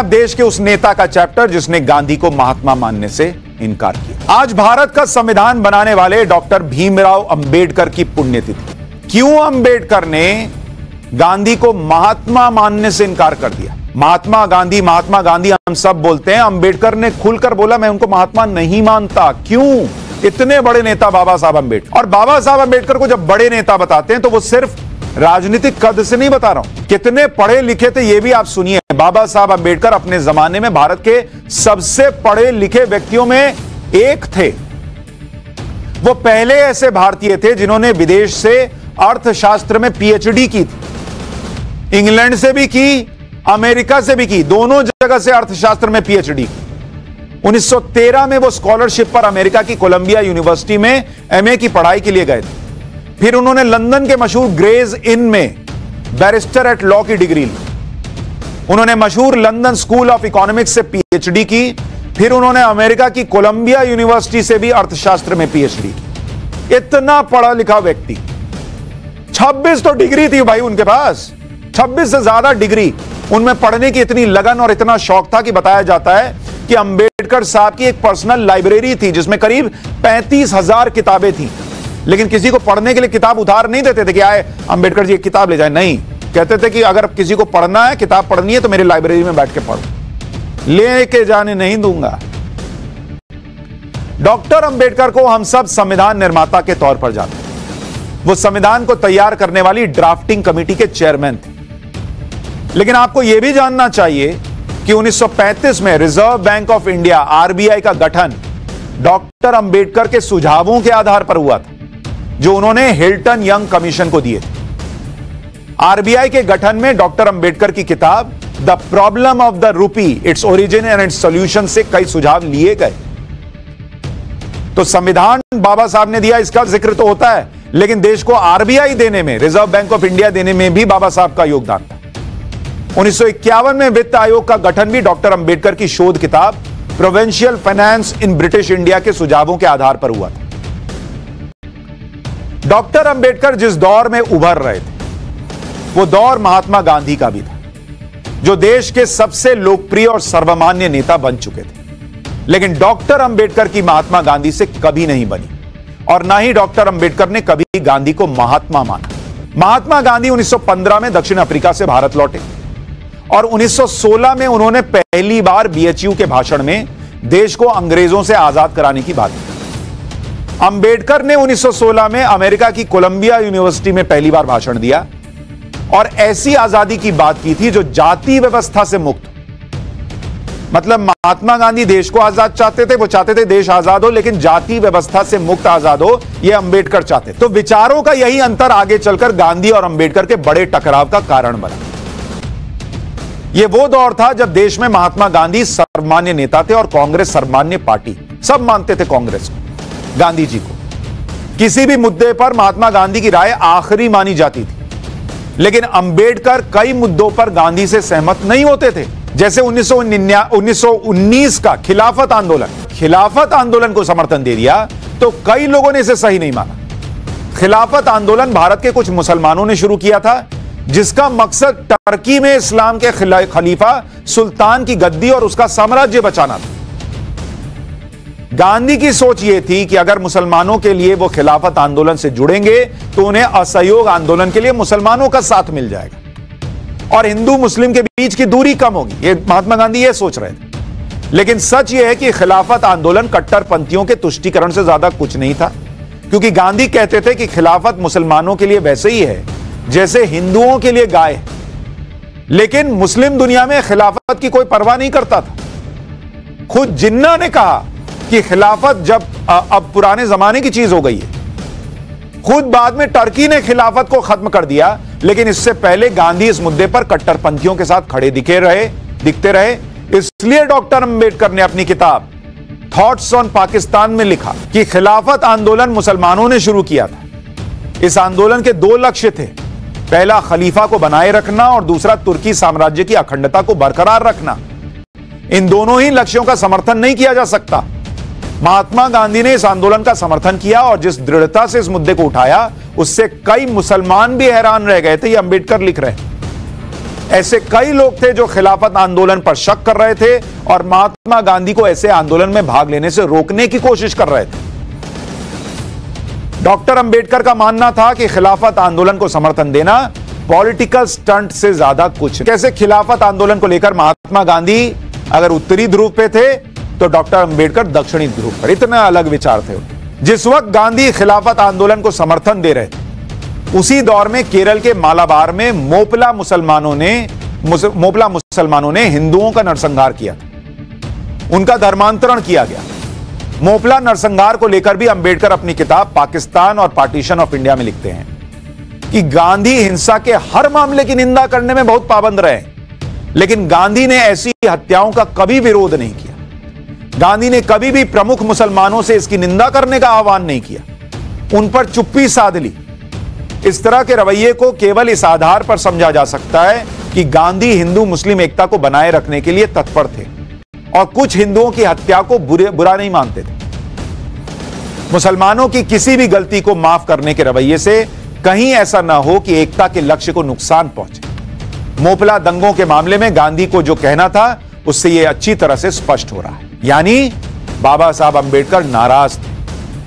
अब देश के उस नेता का चैप्टर जिसने गांधी को महात्मा मानने से इनकार किया। आज भारत का संविधान बनाने वाले डॉक्टर भीमराव अंबेडकर की पुण्यतिथि। क्यों अंबेडकर ने गांधी को महात्मा मानने से इनकार कर दिया? महात्मा गांधी हम सब बोलते हैं, अंबेडकर ने खुलकर बोला मैं उनको महात्मा नहीं मानता। क्यों? इतने बड़े नेता बाबा साहब अंबेडकर, और बाबा साहब अंबेडकर को जब बड़े नेता बताते हैं तो वो सिर्फ राजनीतिक कद से नहीं बता रहा हूं, कितने पढ़े लिखे थे ये भी आप सुनिए। बाबा साहब अंबेडकर अपने जमाने में भारत के सबसे पढ़े लिखे व्यक्तियों में एक थे। वो पहले ऐसे भारतीय थे जिन्होंने विदेश से अर्थशास्त्र में पीएचडी की थी। इंग्लैंड से भी की, अमेरिका से भी की, दोनों जगह से अर्थशास्त्र में पीएचडी की। 1913 में वो स्कॉलरशिप पर अमेरिका की कोलंबिया यूनिवर्सिटी में एमए की पढ़ाई के लिए गए थे। फिर उन्होंने लंदन के मशहूर ग्रेज इन में बैरिस्टर एट लॉ की डिग्री ली। उन्होंने मशहूर लंदन स्कूल ऑफ इकोनॉमिक्स से पीएचडी की। फिर उन्होंने अमेरिका की कोलंबिया यूनिवर्सिटी से भी अर्थशास्त्र में पीएचडी की। इतना पढ़ा लिखा व्यक्ति, 26 तो डिग्री थी भाई उनके पास, 26 से ज्यादा डिग्री। उनमें पढ़ने की इतनी लगन और इतना शौक था कि बताया जाता है कि अंबेडकर साहब की एक पर्सनल लाइब्रेरी थी जिसमें करीब 35,000 किताबें थी। लेकिन किसी को पढ़ने के लिए किताब उधार नहीं देते थे कि आए अंबेडकर जी एक किताब ले जाए। नहीं, कहते थे कि अगर किसी को पढ़ना है, किताब पढ़नी है तो मेरी लाइब्रेरी में बैठ के पढ़ो, लेके जाने नहीं दूंगा। डॉक्टर अंबेडकर को हम सब संविधान निर्माता के तौर पर जानते हैं। वो संविधान को तैयार करने वाली ड्राफ्टिंग कमेटी के चेयरमैन थे। लेकिन आपको यह भी जानना चाहिए कि 1935 में reserve bank of India RBI का गठन डॉक्टर अंबेडकर के सुझावों के आधार पर हुआ था, जो उन्होंने हिल्टन यंग कमीशन को दिए थे। आरबीआई के गठन में डॉक्टर अंबेडकर की किताब the problem of the rupee, its origin and it's solution से कई सुझाव लिए गए। तो संविधान बाबा साहब ने दिया, इसका जिक्र तो होता है, लेकिन देश को आरबीआई देने में, रिजर्व बैंक ऑफ इंडिया देने में भी बाबा साहब का योगदान था। 1951 में वित्त आयोग का गठन भी डॉक्टर अंबेडकर की शोध किताब provincial finance in British India के सुझावों के आधार पर हुआ था। डॉक्टर अंबेडकर जिस दौर में उभर रहे थे वो दौर महात्मा गांधी का भी था, जो देश के सबसे लोकप्रिय और सर्वमान्य नेता बन चुके थे। लेकिन डॉक्टर अंबेडकर की महात्मा गांधी से कभी नहीं बनी, और ना ही डॉक्टर अंबेडकर ने कभी गांधी को महात्मा माना। महात्मा गांधी 1915 में दक्षिण अफ्रीका से भारत लौटे और 1916 में उन्होंने पहली बार बीएचयू के भाषण में देश को अंग्रेजों से आजाद कराने की बात की। अंबेडकर ने 1916 में अमेरिका की कोलंबिया यूनिवर्सिटी में पहली बार भाषण दिया और ऐसी आजादी की बात की थी जो जाति व्यवस्था से मुक्त। मतलब महात्मा गांधी देश को आजाद चाहते थे, वो चाहते थे देश आजाद हो, लेकिन जाति व्यवस्था से मुक्त आजाद हो, यह अंबेडकर चाहते। तो विचारों का यही अंतर आगे चलकर गांधी और अंबेडकर के बड़े टकराव का कारण बना। यह वो दौर था जब देश में महात्मा गांधी सर्वमान्य नेता थे और कांग्रेस सर्वमान्य पार्टी। सब मानते थे कांग्रेस को, गांधी जी को। किसी भी मुद्दे पर महात्मा गांधी की राय आखिरी मानी जाती थी। लेकिन अंबेडकर कई मुद्दों पर गांधी से सहमत नहीं होते थे, जैसे 1919 का खिलाफत आंदोलन को समर्थन दे दिया तो कई लोगों ने इसे सही नहीं माना। खिलाफत आंदोलन भारत के कुछ मुसलमानों ने शुरू किया था, जिसका मकसद टर्की में इस्लाम के खलीफा सुल्तान की गद्दी और उसका साम्राज्य बचाना था। गांधी की सोच यह थी कि अगर मुसलमानों के लिए वो खिलाफत आंदोलन से जुड़ेंगे तो उन्हें असहयोग आंदोलन के लिए मुसलमानों का साथ मिल जाएगा और हिंदू मुस्लिम के बीच की दूरी कम होगी। ये महात्मा गांधी ये सोच रहे थे। लेकिन सच यह है कि खिलाफत आंदोलन कट्टरपंथियों के तुष्टीकरण से ज्यादा कुछ नहीं था, क्योंकि गांधी कहते थे कि खिलाफत मुसलमानों के लिए वैसे ही है जैसे हिंदुओं के लिए गाय है। लेकिन मुस्लिम दुनिया में खिलाफत की कोई परवाह नहीं करता था। खुद जिन्ना ने कहा कि खिलाफत जब अब पुराने जमाने की चीज हो गई है। खुद बाद में टर्की ने खिलाफत को खत्म कर दिया, लेकिन इससे पहले गांधी इस मुद्दे पर कट्टरपंथियों के साथ खड़े दिखते रहे। इसलिए डॉक्टर अंबेडकर ने अपनी किताब थॉट्स ऑन पाकिस्तान में लिखा कि खिलाफत आंदोलन मुसलमानों ने शुरू किया था। इस आंदोलन के दो लक्ष्य थे, पहला खलीफा को बनाए रखना और दूसरा तुर्की साम्राज्य की अखंडता को बरकरार रखना। इन दोनों ही लक्ष्यों का समर्थन नहीं किया जा सकता। महात्मा गांधी ने इस आंदोलन का समर्थन किया और जिस दृढ़ता से इस मुद्दे को उठाया, उससे कई मुसलमान भी हैरान रह गए थे। ये अंबेडकर लिख रहे हैं। ऐसे कई लोग थे जो खिलाफत आंदोलन पर शक कर रहे थे और महात्मा गांधी को ऐसे आंदोलन में भाग लेने से रोकने की कोशिश कर रहे थे। डॉक्टर अंबेडकर का मानना था कि खिलाफत आंदोलन को समर्थन देना पॉलिटिकल स्टंट से ज्यादा कुछ। कैसे खिलाफत आंदोलन को लेकर महात्मा गांधी अगर उत्तरी ध्रुव पे थे तो डॉक्टर अंबेडकर दक्षिणी ध्रुव पर, इतने अलग विचार थे उनके। जिस वक्त गांधी खिलाफत आंदोलन को समर्थन दे रहे थे, उसी दौर में केरल के मालाबार में मोपला मुसलमानों ने हिंदुओं का नरसंहार किया था, उनका धर्मांतरण किया गया। मोपला नरसंहार को लेकर भी अंबेडकर अपनी किताब पाकिस्तान और पार्टीशन ऑफ इंडिया में लिखते हैं कि गांधी हिंसा के हर मामले की निंदा करने में बहुत पाबंद रहे, लेकिन गांधी ने ऐसी हत्याओं का कभी विरोध नहीं किया। गांधी ने कभी भी प्रमुख मुसलमानों से इसकी निंदा करने का आह्वान नहीं किया, उन पर चुप्पी साध ली। इस तरह के रवैये को केवल इस आधार पर समझा जा सकता है कि गांधी हिंदू मुस्लिम एकता को बनाए रखने के लिए तत्पर थे और कुछ हिंदुओं की हत्या को बुरा नहीं मानते थे। मुसलमानों की किसी भी गलती को माफ करने के रवैये से कहीं ऐसा ना हो कि एकता के लक्ष्य को नुकसान पहुंचे। मोपला दंगों के मामले में गांधी को जो कहना था उससे यह अच्छी तरह से स्पष्ट हो रहा है, यानी बाबा साहब अंबेडकर नाराज थे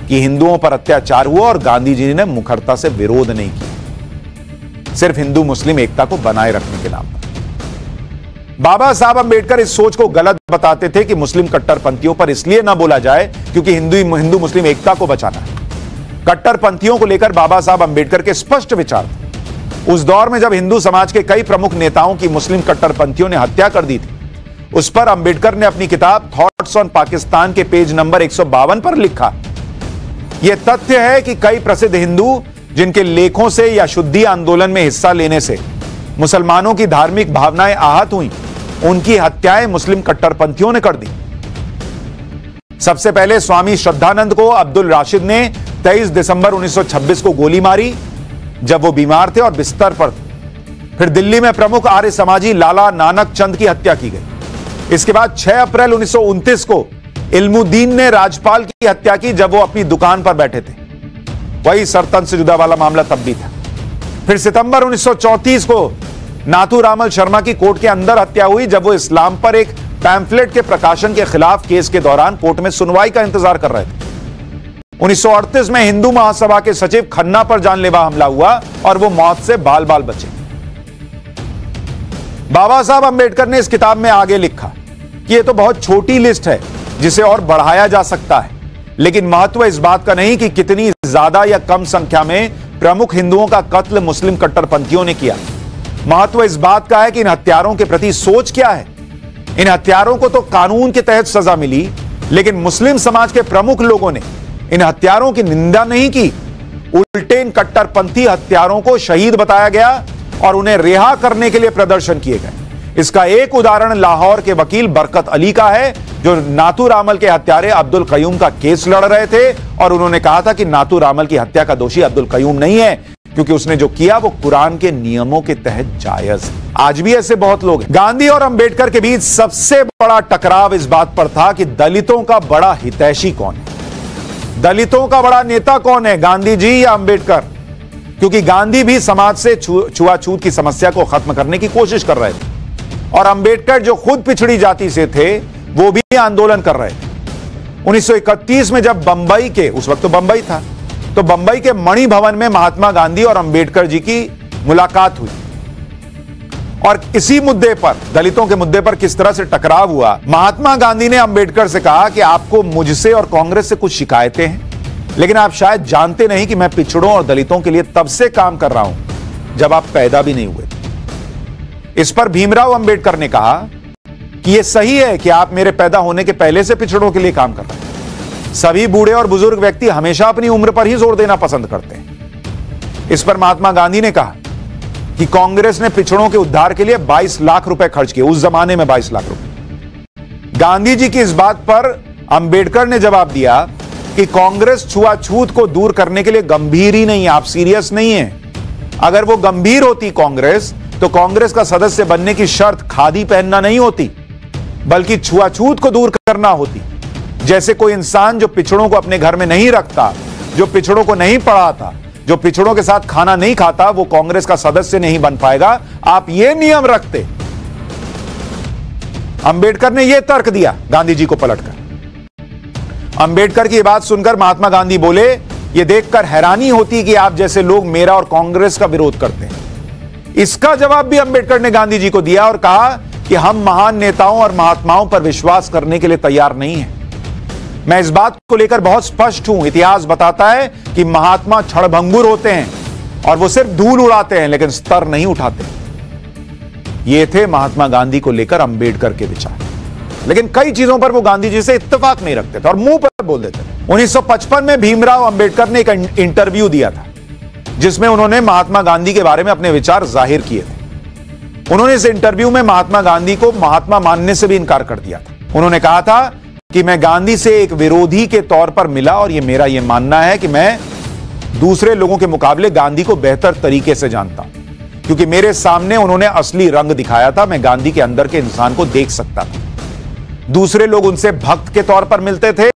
कि हिंदुओं पर अत्याचार हुआ और गांधी जी ने मुखरता से विरोध नहीं किया, सिर्फ हिंदू मुस्लिम एकता को बनाए रखने के नाम पर। बाबा साहब अंबेडकर इस सोच को गलत बताते थे कि मुस्लिम कट्टरपंथियों पर इसलिए ना बोला जाए क्योंकि हिंदू मुस्लिम एकता को बचाना है। कट्टरपंथियों को लेकर बाबा साहब अंबेडकर के स्पष्ट विचार थे। उस दौर में जब हिंदू समाज के कई प्रमुख नेताओं की मुस्लिम कट्टरपंथियों ने हत्या कर दी थी, उस पर अंबेडकर ने अपनी किताब थॉट्स ऑन पाकिस्तान के पेज नंबर 152 पर लिखा, यह तथ्य है कि कई प्रसिद्ध हिंदू जिनके लेखों से या शुद्धि आंदोलन में हिस्सा लेने से मुसलमानों की धार्मिक भावनाएं आहत हुई, उनकी हत्याएं मुस्लिम कट्टरपंथियों ने कर दी। सबसे पहले स्वामी श्रद्धानंद को अब्दुल राशिद ने 23 दिसंबर 1926 को गोली मारी जब वो बीमार थे और बिस्तर पर थे। फिर दिल्ली में प्रमुख आर्य समाजी लाला नानक चंद की हत्या की गई। इसके बाद 6 अप्रैल 1929 को इल्मुद्दीन ने राजपाल की हत्या की जब वो अपनी दुकान पर बैठे थे। वही सरतन से जुदा वाला मामला तब भी था। फिर सितंबर 1934 को नाथूरामल शर्मा की कोर्ट के अंदर हत्या हुई जब वो इस्लाम पर एक पैम्फलेट के प्रकाशन के खिलाफ केस के दौरान कोर्ट में सुनवाई का इंतजार कर रहे थे। 1938 में हिंदू महासभा के सचिव खन्ना पर जानलेवा हमला हुआ और वो मौत से बाल बाल बचे। बाबा साहब अंबेडकर ने इस किताब में आगे लिखा कि यह तो बहुत छोटी लिस्ट है जिसे और बढ़ाया जा सकता है, लेकिन महत्व इस बात का नहीं कि कितनी ज्यादा या कम संख्या में प्रमुख हिंदुओं का कत्ल मुस्लिम कट्टरपंथियों ने किया। महत्व इस बात का है कि इन हत्यारों के प्रति सोच क्या है। इन हत्यारों को तो कानून के तहत सजा मिली, लेकिन मुस्लिम समाज के प्रमुख लोगों ने इन हत्यारों की निंदा नहीं की। उल्टे इन कट्टरपंथी हत्यारों को शहीद बताया गया और उन्हें रिहा करने के लिए प्रदर्शन किए गए। इसका एक उदाहरण लाहौर के वकील बरकत अली का है, जो नाथूरामल के हत्यारे अब्दुल कयूम का केस लड़ रहे थे और उन्होंने कहा था कि नाथूरामल की हत्या का दोषी अब्दुल कयूम नहीं है, क्योंकि उसने जो किया वो कुरान के नियमों के तहत जायज। आज भी ऐसे बहुत लोग हैं। गांधी और अंबेडकर के बीच सबसे बड़ा टकराव इस बात पर था कि दलितों का बड़ा हितैषी कौन है, दलितों का बड़ा नेता कौन है, गांधी जी या अंबेडकर। क्योंकि गांधी भी समाज से छुआछूत की समस्या को खत्म करने की कोशिश कर रहे थे और अंबेडकर जो खुद पिछड़ी जाति से थे वो भी आंदोलन कर रहे थे। 1931 में जब बंबई के, उस वक्त तो बंबई था, तो बंबई के मणि भवन में महात्मा गांधी और अंबेडकर जी की मुलाकात हुई और इसी मुद्दे पर, दलितों के मुद्दे पर किस तरह से टकराव हुआ। महात्मा गांधी ने अंबेडकर से कहा कि आपको मुझसे और कांग्रेस से कुछ शिकायतें हैं, लेकिन आप शायद जानते नहीं कि मैं पिछड़ों और दलितों के लिए तब से काम कर रहा हूं जब आप पैदा भी नहीं हुए। इस पर भीमराव अंबेडकर ने कहा कि यह सही है कि आप मेरे पैदा होने के पहले से पिछड़ों के लिए काम कर रहे हैं। सभी बूढ़े और बुजुर्ग व्यक्ति हमेशा अपनी उम्र पर ही जोर देना पसंद करते हैं। इस पर महात्मा गांधी ने कहा कि कांग्रेस ने पिछड़ों के उद्धार के लिए 22 लाख रुपए खर्च किए, उस जमाने में 22 लाख रुपए। गांधी जी की इस बात पर अंबेडकर ने जवाब दिया कि कांग्रेस छुआछूत को दूर करने के लिए गंभीर ही नहीं है, आप सीरियस नहीं है। अगर वो गंभीर होती कांग्रेस, तो कांग्रेस का सदस्य बनने की शर्त खादी पहनना नहीं होती, बल्कि छुआछूत को दूर करना होती। जैसे कोई इंसान जो पिछड़ों को अपने घर में नहीं रखता, जो पिछड़ों को नहीं पढ़ाता, जो पिछड़ों के साथ खाना नहीं खाता वो कांग्रेस का सदस्य नहीं बन पाएगा। आप ये नियम रखते। अंबेडकर ने यह तर्क दिया गांधी जी को पलटकर। अंबेडकर की बात सुनकर महात्मा गांधी बोले, यह देखकर हैरानी होती है कि आप जैसे लोग मेरा और कांग्रेस का विरोध करते हैं। इसका जवाब भी अंबेडकर ने गांधी जी को दिया और कहा कि हम महान नेताओं और महात्माओं पर विश्वास करने के लिए तैयार नहीं हैं। मैं इस बात को लेकर बहुत स्पष्ट हूं। इतिहास बताता है कि महात्मा क्षणभंगुर होते हैं और वो सिर्फ धूल उड़ाते हैं लेकिन स्तर नहीं उठाते। ये थे महात्मा गांधी को लेकर अंबेडकर के विचार। लेकिन कई चीजों पर वो गांधी जी से इत्तेफाक नहीं रखते थे और मुंह पर बोल देते थे। 1955 में भीमराव अंबेडकर ने एक इंटरव्यू दिया था जिसमें उन्होंने महात्मा गांधी के बारे में अपने विचार जाहिर किए थे। उन्होंने इस इंटरव्यू में महात्मा गांधी को महात्मा मानने से भी इनकार कर दिया था। उन्होंने कहा था कि मैं गांधी से एक विरोधी के तौर पर मिला और मेरा यह मानना है कि मैं दूसरे लोगों के मुकाबले गांधी को बेहतर तरीके से जानता हूं, क्योंकि मेरे सामने उन्होंने असली रंग दिखाया था। मैं गांधी के अंदर के इंसान को देख सकता था। दूसरे लोग उनसे भक्त के तौर पर मिलते थे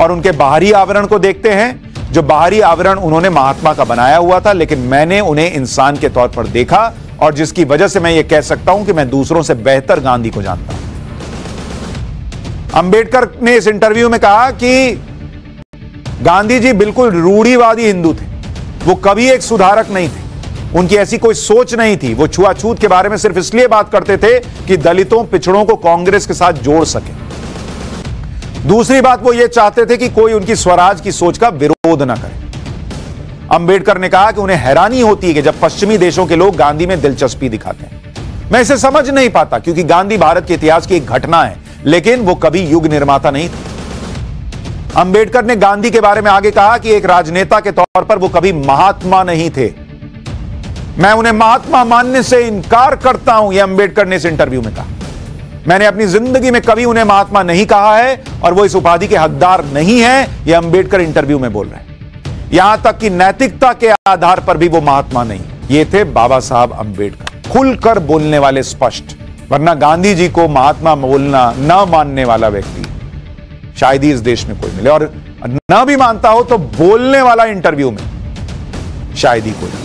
और उनके बाहरी आवरण को देखते हैं, जो बाहरी आवरण उन्होंने महात्मा का बनाया हुआ था, लेकिन मैंने उन्हें इंसान के तौर पर देखा और जिसकी वजह से मैं यह कह सकता हूं कि मैं दूसरों से बेहतर गांधी को जानता हूं। अंबेडकर ने इस इंटरव्यू में कहा कि गांधी जी बिल्कुल रूढ़िवादी हिंदू थे। वो कभी एक सुधारक नहीं थे। उनकी ऐसी कोई सोच नहीं थी। वो छुआछूत के बारे में सिर्फ इसलिए बात करते थे कि दलितों पिछड़ों को कांग्रेस के साथ जोड़ सके। दूसरी बात, वो ये चाहते थे कि कोई उनकी स्वराज की सोच का विरोध न करे। अंबेडकर ने कहा कि उन्हें हैरानी होती है कि जब पश्चिमी देशों के लोग गांधी में दिलचस्पी दिखाते हैं। मैं इसे समझ नहीं पाता, क्योंकि गांधी भारत के इतिहास की एक घटना है, लेकिन वो कभी युग निर्माता नहीं थे। अंबेडकर ने गांधी के बारे में आगे कहा कि एक राजनेता के तौर पर वो कभी महात्मा नहीं थे। मैं उन्हें महात्मा मानने से इनकार करता हूं, यह अंबेडकर ने इस इंटरव्यू में कहा। मैंने अपनी जिंदगी में कभी उन्हें महात्मा नहीं कहा है और वो इस उपाधि के हकदार नहीं है, यह अंबेडकर इंटरव्यू में बोल रहे हैं। यहां तक कि नैतिकता के आधार पर भी वो महात्मा नहीं। ये थे बाबा साहब अंबेडकर, खुलकर बोलने वाले, स्पष्ट। वरना गांधी जी को महात्मा बोलना न मानने वाला व्यक्ति शायद ही इस देश में कोई मिले, और न भी मानता हो तो बोलने वाला इंटरव्यू में शायद ही कोई।